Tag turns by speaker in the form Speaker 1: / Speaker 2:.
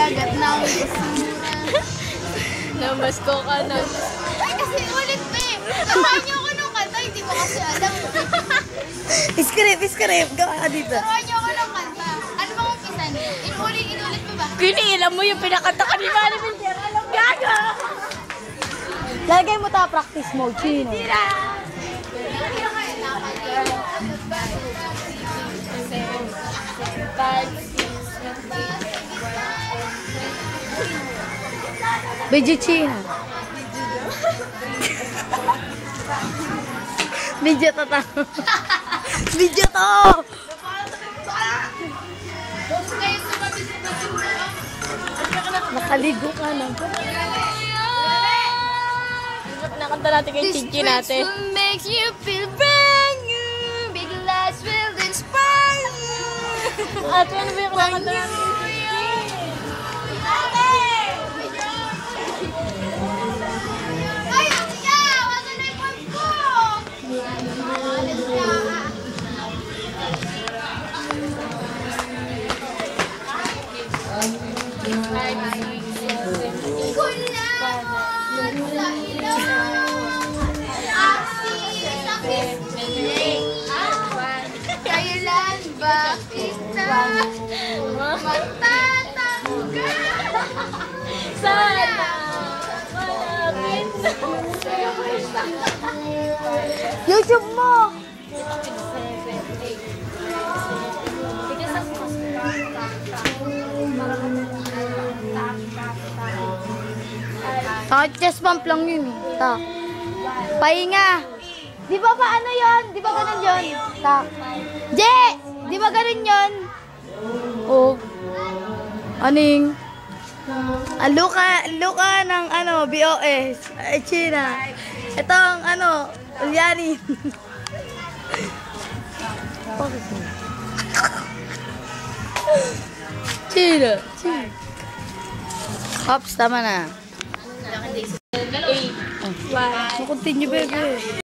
Speaker 1: Kagat ng basura.
Speaker 2: Namasko ka na.
Speaker 1: Ay, kasi ulit pa eh. Turuan niyo ako nung kanta, hindi ko kasi alam.
Speaker 3: Iskrip. Gawa ka dito.
Speaker 1: Turuan niyo ako nung kanta. Ano bang umpisa niyo? Inulit mo ba?
Speaker 2: Kiniilam mo yung pinakanta ka ni Manny Mildera. Alam gaga!
Speaker 3: Lagay mo ta practice mode, Chino. Video Chino. Video to ta. Video to! Nakaligo ka na.
Speaker 2: Nakanta natin kay Chichi natin.
Speaker 1: This will make you feel brand new. Big lights will inspire you.
Speaker 2: Ate, ano ba yung nakanta natin?
Speaker 1: Ay, siya! Wala na yung pag ko! Kailan ba kita matatanggal?
Speaker 2: Sana malapit na.
Speaker 3: YouTube mo! Chest bump lang yun. Ta. Pahinga. Di ba pa ano yun? Di ba ganun yun? Ta. Je! Di ba ganun yun? Oh. Aning? Luka ng ano, BOS. Ay, China. Itong ano, Ulyani. China. Ops, tama na.
Speaker 2: Continue,
Speaker 3: Continue, baby.